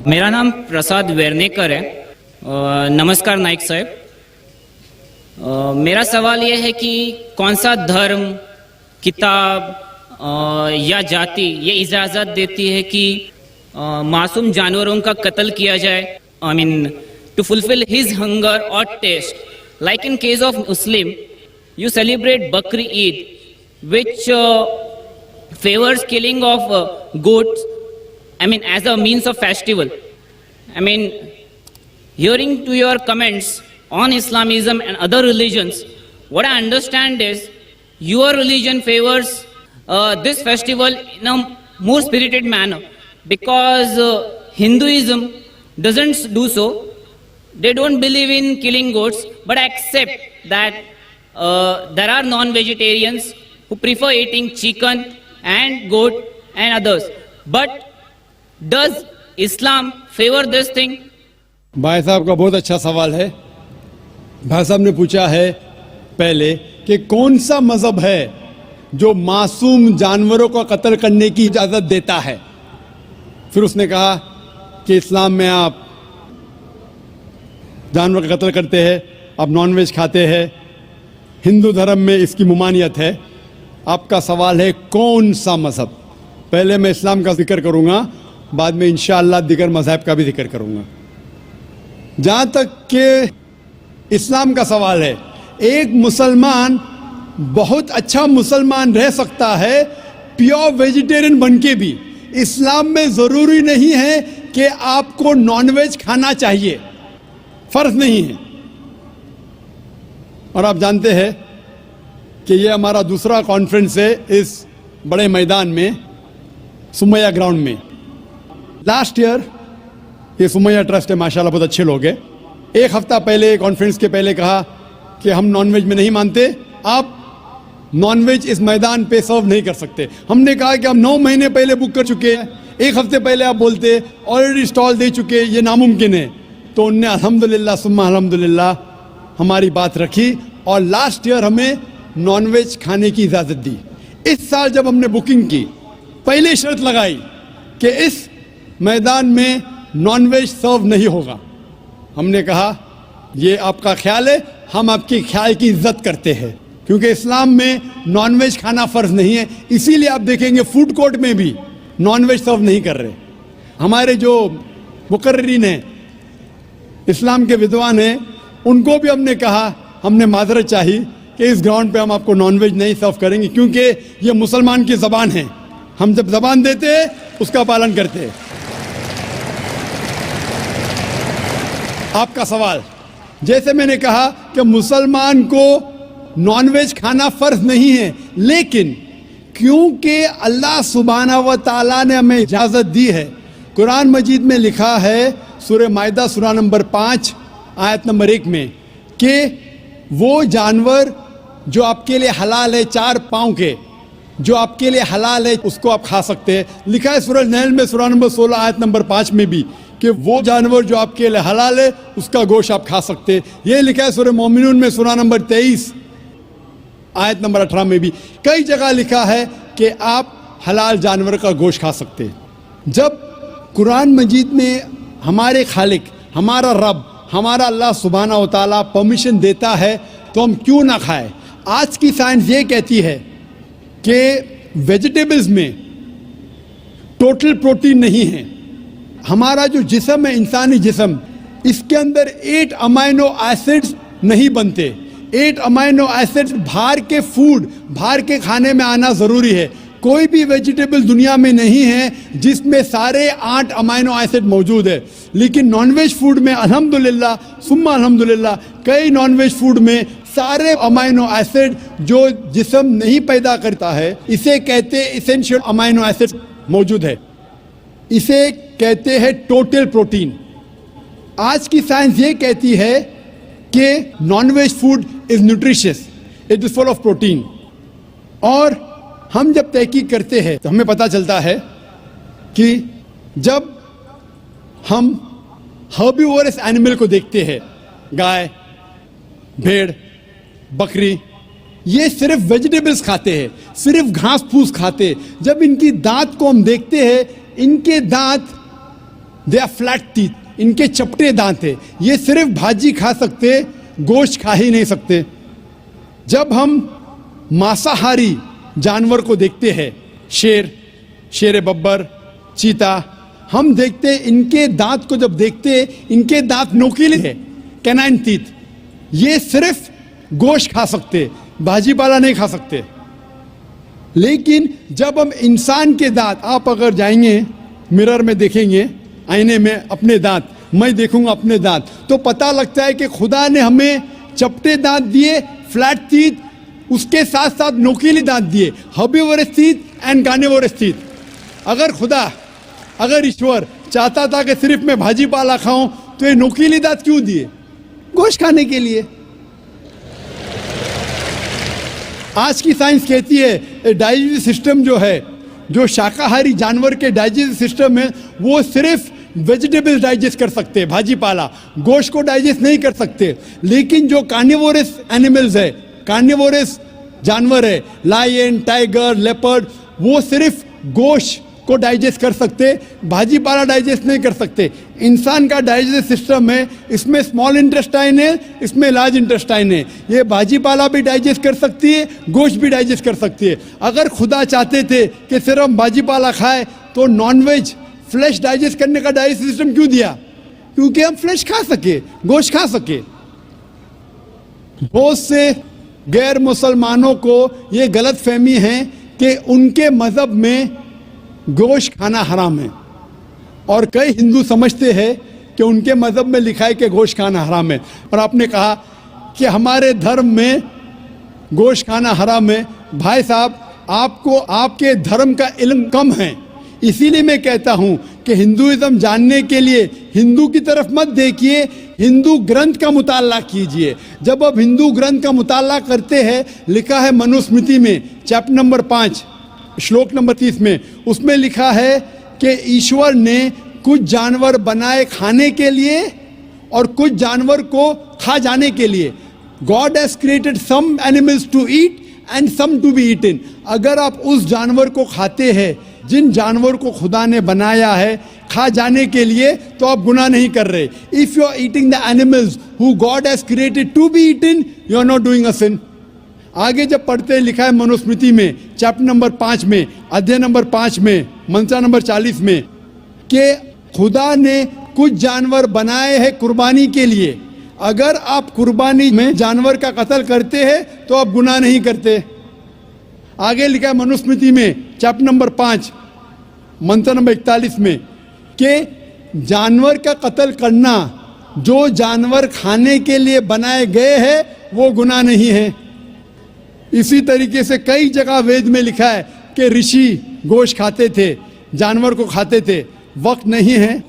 मेरा नाम प्रसाद वेर्नेकर है। नमस्कार नाइक साहब। मेरा सवाल यह है कि कौन सा धर्म, किताब या जाति ये इजाज़त देती है कि मासूम जानवरों का कत्ल किया जाए, I mean to fulfil his hunger और taste. Like in case of Muslim, you celebrate Bakri Eid, which favors killing of goats, I mean, as a means of festival. I mean, hearing to your comments on Islamism and other religions, what I understand is your religion favors this festival in a more spirited manner, because Hinduism doesn't do so. They don't believe in killing goats, but accept that there are non-vegetarians who prefer eating chicken and goat and others. But does Islam favor this thing? भाई साहब का बहुत अच्छा सवाल है। भाई साहब ने पूछा है पहले कि कौन सा मजहब है जो मासूम जानवरों को कत्ल करने की इजाज़त देता है। फिर उसने कहा कि इस्लाम में आप जानवर का कत्ल करते हैं, आप नॉनवेज खाते हैं, हिंदू धर्म में इसकी मुमानियत है। आपका सवाल है कौन सा मज़हब। पहले मैं इस्लाम का जिक्र करूँगा, बाद में इंशाअल्लाह दिगर मज़हब का भी जिक्र करूँगा। जहाँ तक कि इस्लाम का सवाल है, एक मुसलमान बहुत अच्छा मुसलमान रह सकता है प्योर वेजिटेरियन बन के भी। इस्लाम में ज़रूरी नहीं है कि आपको नॉनवेज खाना चाहिए, फ़र्ज़ नहीं है। और आप जानते हैं कि ये हमारा दूसरा कॉन्फ्रेंस है इस बड़े मैदान में, सुमैया ग्राउंड में। लास्ट ईयर ये सुमैया ट्रस्ट है, माशाल्लाह बहुत अच्छे लोग हैं। एक हफ्ता पहले कॉन्फ्रेंस के पहले कहा कि हम नॉनवेज में नहीं मानते, आप नॉनवेज इस मैदान पे सर्व नहीं कर सकते। हमने कहा कि हम 9 महीने पहले बुक कर चुके हैं, एक हफ्ते पहले आप बोलते ऑलरेडी स्टॉल दे चुके, ये नामुमकिन है। तो उनने अल्हम्दुलिल्लाह सुम्मा अल्हम्दुलिल्लाह हमारी बात रखी और लास्ट ईयर हमें नॉनवेज खाने की इजाज़त दी। इस साल जब हमने बुकिंग की, पहले शर्त लगाई कि इस मैदान में नॉनवेज सर्व नहीं होगा। हमने कहा ये आपका ख्याल है, हम आपके ख्याल की इज्जत करते हैं, क्योंकि इस्लाम में नॉनवेज खाना फ़र्ज नहीं है। इसीलिए आप देखेंगे फूड कोर्ट में भी नॉनवेज सर्व नहीं कर रहे। हमारे जो मुकर्रिरीन हैं, इस्लाम के विद्वान हैं, उनको भी हमने कहा, हमने माजरत चाही कि इस ग्राउंड पे हम आपको नॉनवेज नहीं सर्व करेंगे, क्योंकि ये मुसलमान की ज़बान है। हम जब ज़बान देते हैं उसका पालन करते हैं। आपका सवाल, जैसे मैंने कहा कि मुसलमान को नॉनवेज खाना फ़र्ज नहीं है, लेकिन क्योंकि अल्लाह सुब्हानहू व तआला ने हमें इजाज़त दी है। कुरान मजीद में लिखा है सूरह माइदा सूरा नंबर 5 आयत नंबर 1 में कि वो जानवर जो आपके लिए हलाल है, 4 पाँव के, जो आपके लिए हलाल है उसको आप खा सकते हैं। लिखा है सूरह नहल में सूरा नंबर 16 आयत नंबर 5 में भी कि वो जानवर जो आपके लिए हलाल है उसका गोश्त आप खा सकते हैं। ये लिखा है सूरह मोमिनून में सूरा नंबर 23 आयत नंबर 18 में भी। कई जगह लिखा है कि आप हलाल जानवर का गोश्त खा सकते हैं। जब कुरान मजीद में हमारे खालिक, हमारा रब, हमारा अल्लाह सुब्हानहू व तआला परमिशन देता है तो हम क्यों ना खाएं। आज की साइंस ये कहती है कि वेजिटेबल्स में टोटल प्रोटीन नहीं है। हमारा जो जिस्म है, इंसानी जिस्म, इसके अंदर 8 अमाइनो एसिड्स नहीं बनते। 8 अमाइनो एसिड्स बाहर के फूड, बाहर के खाने में आना ज़रूरी है। कोई भी वेजिटेबल दुनिया में नहीं है जिसमें सारे 8 अमाइनो एसिड मौजूद है। लेकिन नॉनवेज फूड में अल्हम्दुलिल्लाह सुम्मा अल्हम्दुलिल्लाह कई नॉनवेज फूड में सारे अमाइनो एसिड जो जिस्म नहीं पैदा करता है, इसे कहते इसेंशियल अमाइनो एसिड मौजूद है। इसे कहते हैं टोटल प्रोटीन। आज की साइंस ये कहती है कि nonveg food is nutritious, it is full of protein. और हम जब तहकीक करते हैं तो हमें पता चलता है कि जब हम हर्बिवोरस एनिमल को देखते हैं, गाय, भेड़, बकरी, ये सिर्फ वेजिटेबल्स खाते हैं, सिर्फ घास फूस खाते हैं। जब इनकी दांत को हम देखते हैं, इनके दांत दे आर फ्लैट टीथ, इनके चपटे दांत है, ये सिर्फ भाजी खा सकते, गोश्त खा ही नहीं सकते। जब हम मांसाहारी जानवर को देखते हैं, शेर बब्बर, चीता, हम देखते इनके दांत को जब देखते, इनके दांत नोकीले है, कैनाइन टीथ, ये सिर्फ गोश्त खा सकते, भाजी पाला नहीं खा सकते। लेकिन जब हम इंसान के दांत, आप अगर जाएंगे मिरर में देखेंगे, आईने में अपने दांत, मैं देखूंगा अपने दांत, तो पता लगता है कि खुदा ने हमें चपटे दांत दिए, फ्लैट टीथ, उसके साथ साथ नोकीले दांत दिए, herbivorous teeth and carnivorous teeth. अगर ईश्वर चाहता था कि सिर्फ मैं भाजी पाला खाऊं, तो ये नोकीले दांत क्यों दिए? गोश्त खाने के लिए। आज की साइंस कहती है डाइजेस्टिव सिस्टम जो है, जो शाकाहारी जानवर के डाइजेस्टिव सिस्टम है, वो सिर्फ वेजिटेबल्स डाइजेस्ट कर सकते हैं, भाजी पाला, गोश्त को डाइजेस्ट नहीं कर सकते। लेकिन जो कार्निवोरस एनिमल्स है, कार्निवोरस जानवर है, लायन, टाइगर, लेपर्ड, वो सिर्फ गोश्त को डाइजेस्ट कर सकते, भाजी पाला डाइजेस्ट नहीं कर सकते। इंसान का डाइजेस्टिव सिस्टम है, इसमें स्मॉल इंटेस्टाइन है, इसमें लार्ज इंटेस्टाइन है, ये भाजी पाला भी डाइजेस्ट कर सकती है, गोश्त भी डाइजेस्ट कर सकती है। अगर खुदा चाहते थे कि सिर्फ हम भाजी पाला खाए, तो नॉनवेज फ्लैश डाइजेस्ट करने का डाइजेस्टिव सिस्टम क्यों दिया? क्योंकि हम फ्लैश खा सके, गोश्त खा सके। बहुत से गैर मुसलमानों को ये गलत फहमी है कि उनके मजहब में गोश्त खाना हराम है, और कई हिंदू समझते हैं कि उनके मजहब में लिखा है कि गोश्त खाना हराम है। और आपने कहा कि हमारे धर्म में गोश्त खाना हराम है। भाई साहब, आपको आपके धर्म का इल्म कम है, इसीलिए मैं कहता हूं कि हिंदुइज्म जानने के लिए हिंदू की तरफ मत देखिए, हिंदू ग्रंथ का मुताला कीजिए। जब आप हिंदू ग्रंथ का मुताला करते हैं, लिखा है मनुस्मृति में चैप्टर नंबर 5 श्लोक नंबर 30 में, उसमें लिखा है कि ईश्वर ने कुछ जानवर बनाए खाने के लिए और कुछ जानवर को खा जाने के लिए। God has created some animals to eat and some to be eaten. अगर आप उस जानवर को खाते हैं जिन जानवर को खुदा ने बनाया है खा जाने के लिए, तो आप गुनाह नहीं कर रहे। If you are eating the animals who God has created to be eaten, you are not doing a sin. आगे जब पढ़ते लिखा है मनुस्मृति में चैप्टर नंबर 5 में, अध्याय नंबर 5 में, मंत्र नंबर 40 में, कि खुदा ने कुछ जानवर बनाए हैं कुर्बानी के लिए। अगर आप कुर्बानी में जानवर का कत्ल करते हैं तो आप गुनाह नहीं करते। आगे लिखा है मनुस्मृति में चैप्टर नंबर 5 मंत्र नंबर 41 में कि जानवर का कत्ल करना, जो जानवर खाने के लिए बनाए गए हैं, वो गुनाह नहीं है। इसी तरीके से कई जगह वेद में लिखा है कि ऋषि गोश्त खाते थे, जानवर को खाते थे। वक्त नहीं है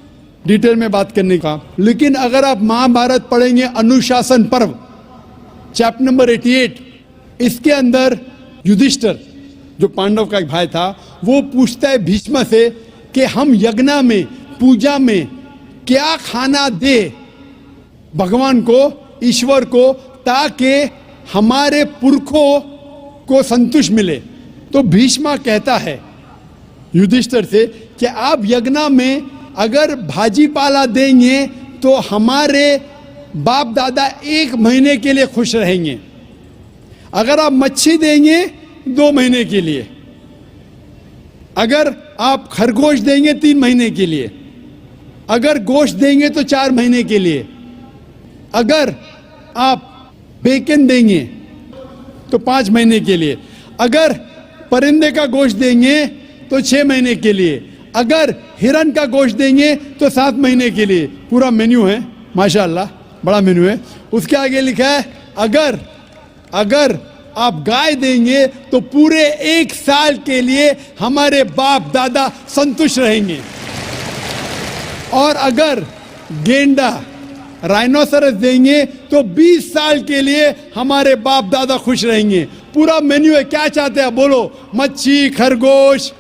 डिटेल में बात करने का, लेकिन अगर आप महाभारत पढ़ेंगे अनुशासन पर्व चैप्टर नंबर 88, इसके अंदर युधिष्ठिर जो पांडव का एक भाई था, वो पूछता है भीष्म से कि हम यज्ञ में, पूजा में क्या खाना दे भगवान को, ईश्वर को, ताकि हमारे पुरखों को संतुष्ट मिले। तो भीष्म कहता है युधिष्ठिर से कि आप यज्ञ में अगर भाजी पाला देंगे तो हमारे बाप दादा 1 महीने के लिए खुश रहेंगे। अगर आप मच्छी देंगे 2 महीने के लिए, अगर आप खरगोश देंगे 3 महीने के लिए, अगर गोश्त देंगे तो 4 महीने के लिए, अगर आप बेकन देंगे तो 5 महीने के लिए, अगर परिंदे का गोश्त देंगे तो 6 महीने के लिए, अगर हिरन का गोश्त देंगे तो 7 महीने के लिए। पूरा मेन्यू है, माशाल्लाह बड़ा मेन्यू है। उसके आगे लिखा है अगर आप गाय देंगे तो पूरे 1 साल के लिए हमारे बाप दादा संतुष्ट रहेंगे, और अगर गेंडा राइनोसरस देंगे तो 20 साल के लिए हमारे बाप दादा खुश रहेंगे। पूरा मेन्यू है। क्या चाहते हैं बोलो? मच्छी, खरगोश,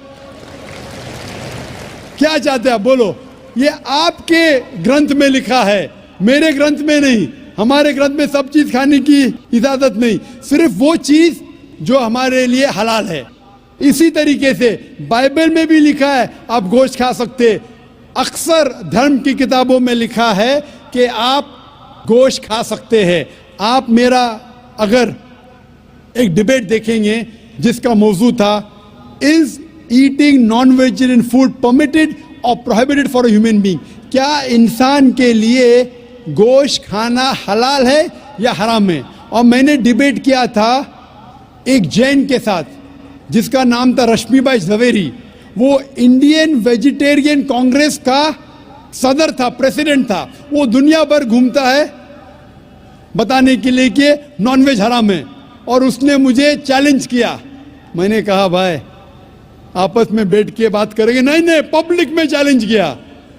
क्या चाहते हैं बोलो? ये आपके ग्रंथ में लिखा है, मेरे ग्रंथ में नहीं। हमारे ग्रंथ में सब चीज खाने की इजाजत नहीं, सिर्फ वो चीज जो हमारे लिए हलाल है। इसी तरीके से बाइबल में भी लिखा है आप गोश्त खा सकते, अक्सर धर्म की किताबों में लिखा है कि आप गोश्त खा सकते हैं। आप मेरा अगर एक डिबेट देखेंगे जिसका मौजू था, is eating non vegetarian food permitted और prohibited for a human being, क्या इंसान के लिए गोश्त खाना हलाल है या हराम है। और मैंने डिबेट किया था एक जैन के साथ जिसका नाम था रश्मिबाई झवेरी। वो इंडियन वेजिटेरियन कांग्रेस का सदर था, प्रेसिडेंट था। वो दुनिया भर घूमता है बताने के लिए कि नॉनवेज हराम है, और उसने मुझे चैलेंज किया। मैंने कहा भाई आपस में बैठ के बात करेंगे। नहीं नहीं, पब्लिक में चैलेंज किया,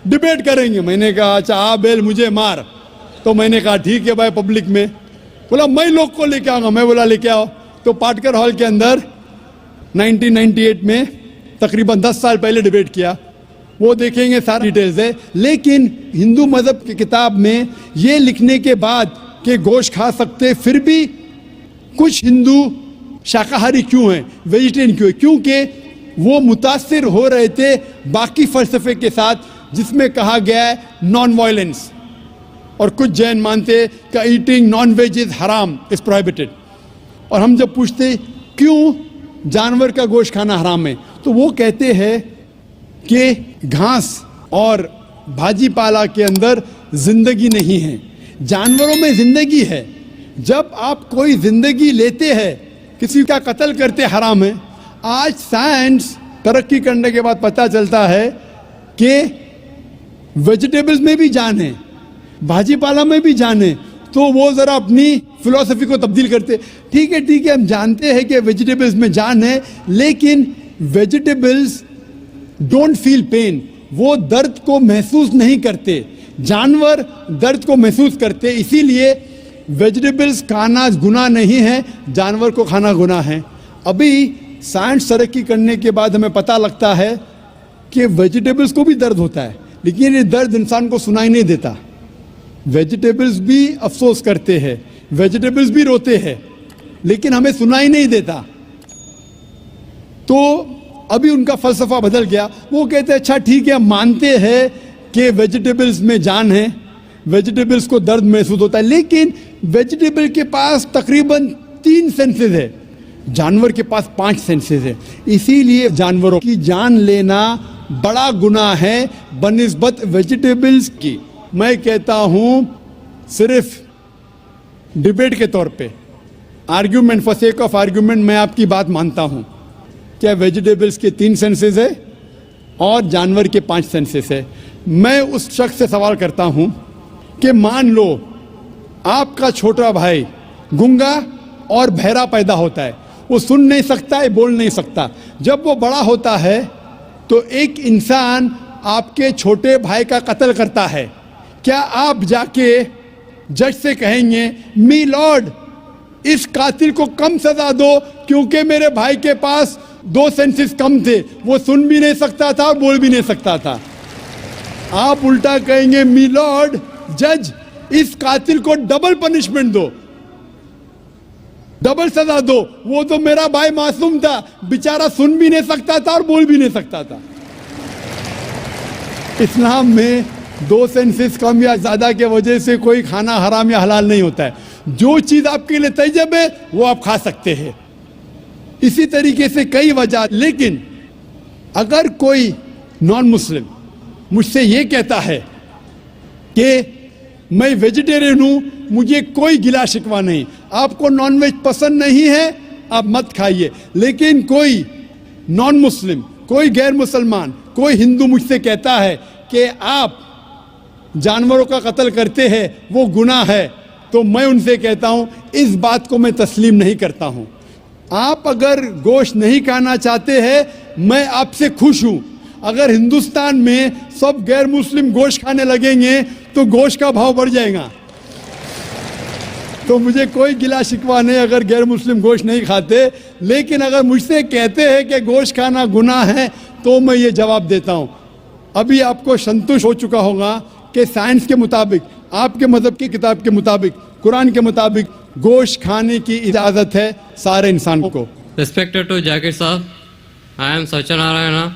डिबेट करेंगे। मैंने कहा अच्छा आ बेल मुझे मार। तो मैंने कहा ठीक है भाई, पब्लिक में। बोला मैं लोग को लेके आऊंगा। मैं बोला लेके आओ। तो पाटकर हॉल के अंदर 1998 में तकरीबन 10 साल पहले डिबेट किया। वो देखेंगे सारी डिटेल्स है। लेकिन हिंदू मजहब की किताब में ये लिखने के बाद कि गोश्त खा सकते, फिर भी कुछ हिंदू शाकाहारी क्यों हैं, वेजिटेरियन क्यों है? क्योंकि वो मुतासिर हो रहे थे बाकी फलसफे के साथ जिसमें कहा गया है नॉन वायलेंस। और कुछ जैन मानते कि ईटिंग नॉन वेज इज हराम, इज प्रोहिबिटेड। और हम जब पूछते क्यों जानवर का गोश्त खाना हराम है, तो वो कहते हैं कि घास और भाजी पाला के अंदर जिंदगी नहीं है, जानवरों में जिंदगी है। जब आप कोई जिंदगी लेते हैं, किसी का कत्ल करते हराम है। आज साइंस तरक्की करने के बाद पता चलता है कि वेजिटेबल्स में भी जान है, भाजी पाला में भी जान है। तो वो ज़रा अपनी फिलॉसफी को तब्दील करते। ठीक है हम जानते हैं कि वेजिटेबल्स में जान है, लेकिन वेजिटेबल्स डोंट फील पेन, वो दर्द को महसूस नहीं करते। जानवर दर्द को महसूस करते, इसीलिए वेजिटेबल्स खाना गुनाह नहीं है, जानवर को खाना गुनाह है। अभी साइंस तरक्की करने के बाद हमें पता लगता है कि वेजिटेबल्स को भी दर्द होता है, लेकिन ये दर्द इंसान को सुनाई नहीं देता। वेजिटेबल्स भी अफसोस करते हैं, वेजिटेबल्स भी रोते हैं, लेकिन हमें सुनाई नहीं देता। तो अभी उनका फलसफा बदल गया। वो कहते हैं अच्छा ठीक है, मानते हैं कि वेजिटेबल्स में जान है, वेजिटेबल्स को दर्द महसूस होता है, लेकिन वेजिटेबल के पास तकरीबन 3 सेंसेस है, जानवर के पास 5 सेंसेस है। इसीलिए जानवरों की जान लेना बड़ा गुनाह है बनिस्बत वेजिटेबल्स की। मैं कहता हूं सिर्फ डिबेट के तौर पे, argument, for sake of argument, मैं आपकी बात मानता हूं क्या वेजिटेबल्स के 3 सेंसेस है और जानवर के 5 सेंसेस है। मैं उस शख्स से सवाल करता हूं कि मान लो आपका छोटा भाई गूंगा और बहरा पैदा होता है, वो सुन नहीं सकता है, बोल नहीं सकता। जब वो बड़ा होता है तो एक इंसान आपके छोटे भाई का कत्ल करता है, क्या आप जाके जज से कहेंगे मी लॉर्ड इस कातिल को कम सजा दो क्योंकि मेरे भाई के पास 2 सेंसेस कम थे, वो सुन भी नहीं सकता था और बोल भी नहीं सकता था? आप उल्टा कहेंगे मी लॉर्ड जज इस कातिल को डबल पनिशमेंट दो, डबल सजा दो, वो तो मेरा भाई मासूम था, बेचारा सुन भी नहीं सकता था और बोल भी नहीं सकता था। इस्लाम में 2 सेंसेस कम या ज्यादा के वजह से कोई खाना हराम या हलाल नहीं होता है। जो चीज आपके लिए तैयब है वो आप खा सकते हैं। इसी तरीके से कई वजह। लेकिन अगर कोई नॉन मुस्लिम मुझसे ये कहता है कि मैं वेजिटेरियन हूं, मुझे कोई गिला शिकवा नहीं, आपको नॉनवेज पसंद नहीं है आप मत खाइए, लेकिन कोई नॉन मुस्लिम, कोई गैर मुसलमान, कोई हिंदू मुझसे कहता है कि आप जानवरों का कत्ल करते हैं वो गुनाह है, तो मैं उनसे कहता हूं इस बात को मैं तस्लीम नहीं करता हूं। आप अगर गोश्त नहीं खाना चाहते हैं, मैं आपसे खुश हूं। अगर हिंदुस्तान में सब गैर मुस्लिम गोश्त खाने लगेंगे तो गोश्त का भाव बढ़ जाएगा। तो मुझे कोई गिला शिकवा नहीं अगर गैर मुस्लिम गोश्त नहीं खाते, लेकिन अगर मुझसे कहते हैं कि गोश्त खाना गुनाह है तो मैं ये जवाब देता हूं। अभी आपको संतुष्ट हो चुका होगा कि साइंस के मुताबिक, आपके मजहब की किताब के मुताबिक, कुरान के मुताबिक गोश्त खाने की इजाज़त है सारे इंसान को। Respected to Jakir Saab, I am Sachin Narayana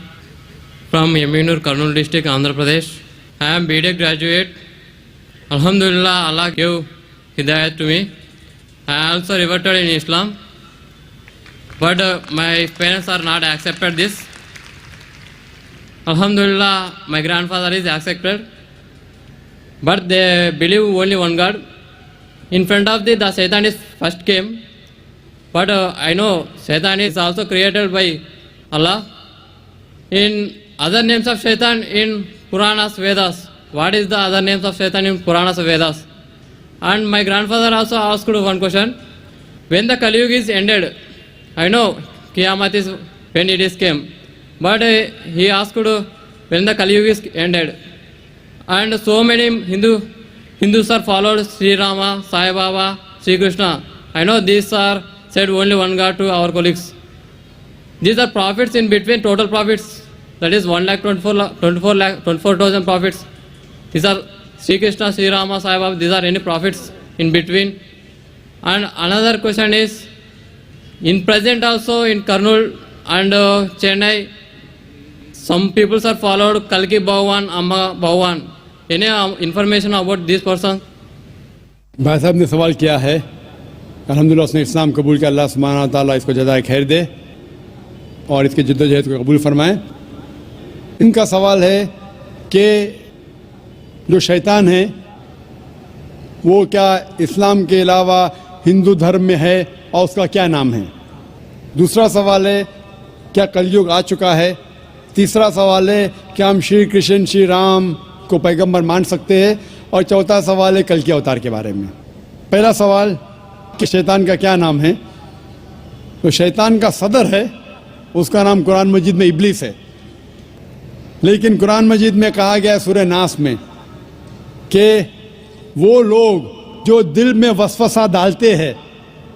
from Yeminur, Kurnool district, Andhra Pradesh. I am BTech graduate. Alhamdulillah, Allah gave Hidayat to me. I also reverted in Islam. But my parents are not accepted this. Alhamdulillah, my grandfather is accepted. But they believe only one God. In front of the Satan is first came. But I know Satan is also created by Allah. In other names of Satan in Puranas, Vedas. What is the other names of Satan in Puranas, Vedas? And my grandfather also asked one question. When the Kali Yuga is ended, I know Qiyamah is when it is came. But he asked when the Kali Yuga is ended. And so many Hindus are followed Sri Rama, Sai Baba, Sri Krishna. I know these are said only one God to our colleagues. These are prophets in between, total prophets. That is 1,24,000 prophets. These are Sri Krishna, Sri Rama, Sai Baba. These are any prophets in between. And another question is, in present also in Kurnool and Chennai, some people are followed Kalki Bhagwan, Amma Bhagwan. Any information about this person? भाई साहब ने सवाल किया है, अल्हम्दुलिल्लाह उसने इस्लाम कबूल किया, अल्लाह सुब्हानहू व तआला इसको जज़ाए खैर दे और इसके जद्दोजहद को कबूल फरमाए। इनका सवाल है कि जो शैतान है वो क्या इस्लाम के अलावा हिंदू धर्म में है और उसका क्या नाम है। दूसरा सवाल है क्या कलयुग आ चुका है। तीसरा सवाल है क्या हम श्री कृष्ण श्री राम को पैगंबर मान सकते हैं। और चौथा सवाल है कल के अवतार के बारे में। पहला सवाल कि शैतान का क्या नाम है, तो शैतान का सदर है, उसका नाम कुरान मजीद में इब्लीस है। लेकिन कुरान मजीद में कहा गया है सूरह नास में कि वो लोग जो दिल में वसवसा डालते हैं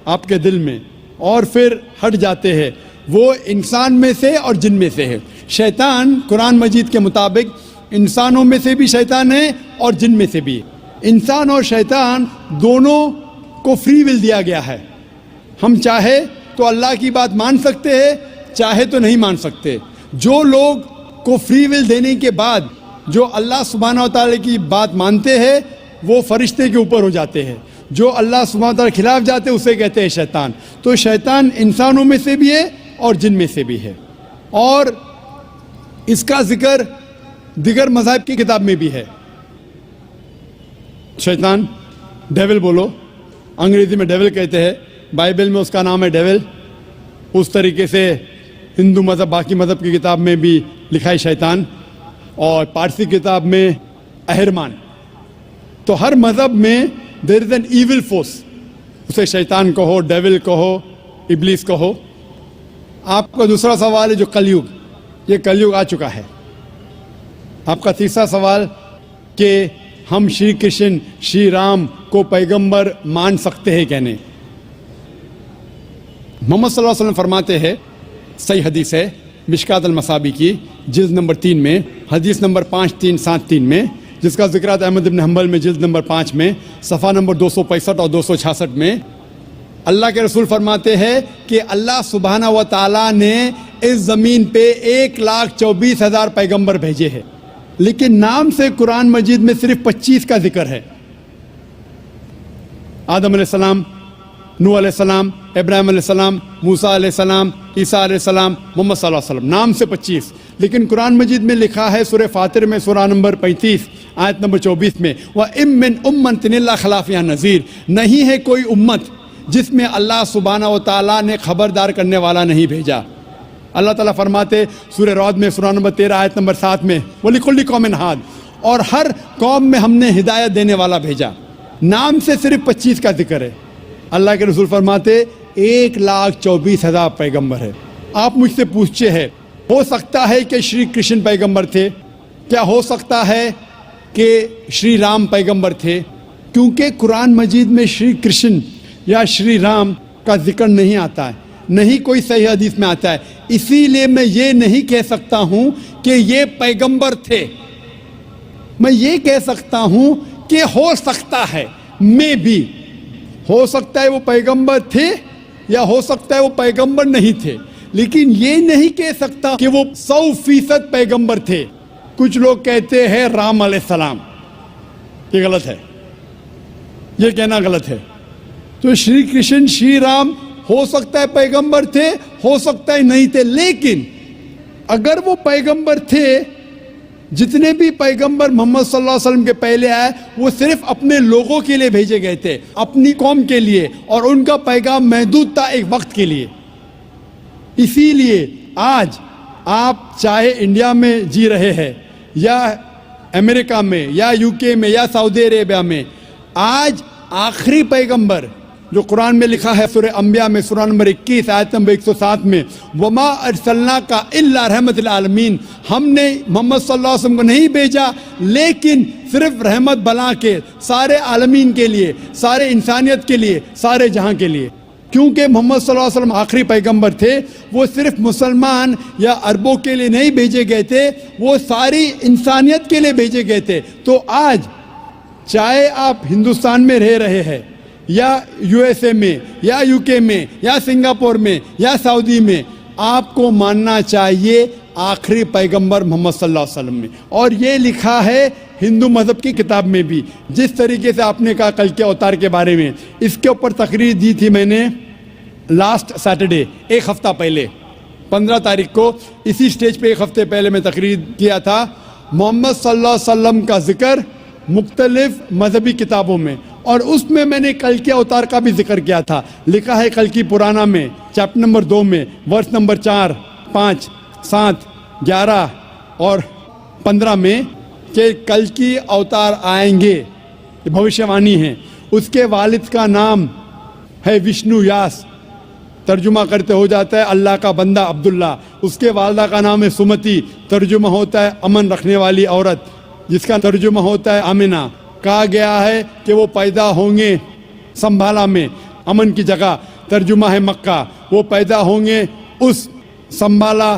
आपके दिल में और फिर हट जाते हैं, वो इंसान में से और जिन में से है। शैतान कुरान मजीद के मुताबिक इंसानों में से भी शैतान है और जिन में से भी। इंसान और शैतान दोनों को फ्री विल दिया गया है। हम चाहे तो अल्लाह की बात मान सकते हैं, चाहे तो नहीं मान सकते। जो लोग को फ्री विल देने के बाद जो अल्लाह सुब्हानहू व तआला की बात मानते हैं वो फरिश्ते के ऊपर हो जाते हैं। जो अल्लाह सुब्हानहू व तआला के खिलाफ जाते हैं उसे कहते हैं शैतान। तो शैतान इंसानों में से भी है और जिन में से भी है। और इसका जिक्र दिगर मज़हब की किताब में भी है। शैतान डेविल बोलो, अंग्रेजी में डेविल कहते हैं, बाइबल में उसका नाम है डेविल। उस तरीके से हिंदू मज़हब बाकी मज़हब की किताब में भी लिखा है शैतान, और पारसी किताब में अहरमान। तो हर मज़हब में there is an evil force, उसे शैतान कहो, डेविल कहो, इब्लीस कहो। आपका दूसरा सवाल है जो कलयुग, ये कलयुग आ चुका है। आपका तीसरा सवाल कि हम श्री कृष्ण श्री राम को पैगंबर मान सकते हैं कहने। मोहम्मद सल्लल्लाहु अलैहि वसल्लम फरमाते हैं, सही हदीस है मिशकात अल मसाबी की जिल्द नंबर 3 में, हदीस नंबर 5373 में, जिसका जिक्र अहमद इब्न हंबल में जिल्द नंबर 5 में, सफ़ा नंबर 265 और 266 में। अल्लाह के रसूल फरमाते हैं कि अल्लाह सुब्हानहू व तआला ने इस ज़मीन पे 1,24,000 पैगंबर भेजे हैं, लेकिन नाम से कुरान मजीद में सिर्फ 25 का जिक्र है। आदम अलैहिस्सलाम, नूह अलैहिस्सलाम, इब्राहिम अलैहिस्सलाम, मूसा अलैहिस्सलाम, ईसा अलैहिस्सलाम, मोहम्मद सल्लल्लाहु अलैहि वसल्लम, नाम से 25। लेकिन कुरान मजीद में लिखा है सूरह फातिर में सूरा नंबर 35 आयत नंबर 24 में, व इम मिन उम्मतिन इल्ला खला फ़ीहा नज़ीर, नहीं है कोई उम्मत जिसमें अल्लाह सुब्हानहू व तआला ने खबरदार करने वाला नहीं भेजा। अल्लाह ताला फरमाते सूरह रौद में सूरा नंबर 13 आयत नंबर 7 में, वलिकुल्लि कौमिन हाद, और हर कौम में हमने हिदायत देने वाला भेजा। नाम से सिर्फ 25 का जिक्र है। अल्लाह के रसूल फरमाते 1,24,000 पैगंबर है। आप मुझसे पूछते हैं, हो सकता है कि श्री कृष्ण पैगंबर थे, क्या हो सकता है कि श्री राम पैगंबर थे? क्योंकि कुरान मजीद में श्री कृष्ण या श्री राम का जिक्र नहीं आता है, नहीं कोई सही हदीस में आता है। इसीलिए मैं ये नहीं कह सकता हूँ कि ये पैगंबर थे। मैं ये कह सकता हूँ कि हो सकता है, मे भी हो सकता है वो पैगंबर थे या हो सकता है वो पैगंबर नहीं थे। लेकिन ये नहीं कह सकता कि वो 100% पैगंबर थे। कुछ लोग कहते हैं राम अलैहिस्सलाम, ये गलत है, ये कहना गलत है। तो श्री कृष्ण श्री राम हो सकता है पैगंबर थे, हो सकता है नहीं थे, लेकिन अगर वो पैगंबर थे, जितने भी पैगंबर मोहम्मद सल्लल्लाहु अलैहि वसल्लम के पहले आए वो सिर्फ अपने लोगों के लिए भेजे गए थे, अपनी कौम के लिए, और उनका पैगाम महदूद था एक वक्त के लिए। इसीलिए आज आप चाहे इंडिया में जी रहे हैं या अमेरिका में या यूके में या सऊदी अरेबिया में, आज आखिरी पैगंबर जो कुरान में लिखा है सूरह अंबिया में सूरह नंबर 21 आयत नंबर 107 में, वमा अरसलना का इल्ला रहमतुल आलमीन, हमने मोहम्मद सल्लल्लाहु अलैहि वसल्लम को नहीं भेजा लेकिन सिर्फ रहमत बना के सारे आलमीन के लिए, सारे इंसानियत के लिए, सारे जहां के लिए। क्योंकि मोहम्मद सल्लल्लाहु अलैहि वसल्लम आखिरी पैगंबर थे, वो सिर्फ मुसलमान या अरबों के लिए नहीं भेजे गए थे, वो सारी इंसानियत के लिए भेजे गए थे। तो आज चाहे आप हिंदुस्तान में रह रहे हैं या यूएसए में या यूके में या सिंगापुर में या सऊदी में, आपको मानना चाहिए आखिरी पैगंबर मोहम्मद सल्लल्लाहु अलैहि वसल्लम में। और ये लिखा है हिंदू मज़हब की किताब में भी। जिस तरीके से आपने कहा कल के अवतार के बारे में, इसके ऊपर तकरीर दी थी मैंने लास्ट सैटरडे, एक हफ्ता पहले 15 तारीख को इसी स्टेज पे एक हफ्ते पहले मैं तकरीर किया था। मोहम्मद सल्लल्लाहु अलैहि वसल्लम का जिक्र मुख्तलिफ मजहबी किताबों में, और उसमें मैंने कल के अवतार का भी जिक्र किया था। लिखा है कल की पुराना में चैप्टर नंबर 2 में वर्ष नंबर 4, 5, 7, 11 और 15 में कि कल की अवतार आएंगे, ये भविष्यवाणी है। उसके वालिद का नाम है विष्णु यास, तर्जुमा करते हो जाता है अल्लाह का बंदा अब्दुल्ला। उसके वालदा का नाम है सुमति, तर्जुमा होता है अमन रखने वाली औरत, जिसका तर्जुमा होता है आमिना। कहा गया है कि वो पैदा होंगे संभाला में, अमन की जगह, तर्जुमा है मक्का। वो पैदा होंगे उस संभाला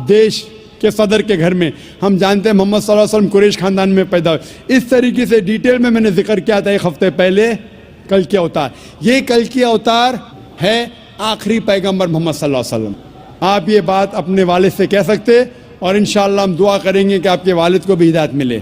देश के सदर के घर में। हम जानते हैं मोहम्मद सल्लल्लाहु अलैहि वसल्लम कुरैश खानदान में पैदा हुए। इस तरीके से डिटेल में मैंने जिक्र किया था एक हफ्ते पहले कल के अवतार। ये कल की अवतार है आखिरी पैगंबर मोहम्मद सल्लल्लाहु अलैहि वसल्लम। आप ये बात अपने वालिद से कह सकते, और इंशाअल्लाह हम दुआ करेंगे कि आपके वालिद को भी हिदायत मिले।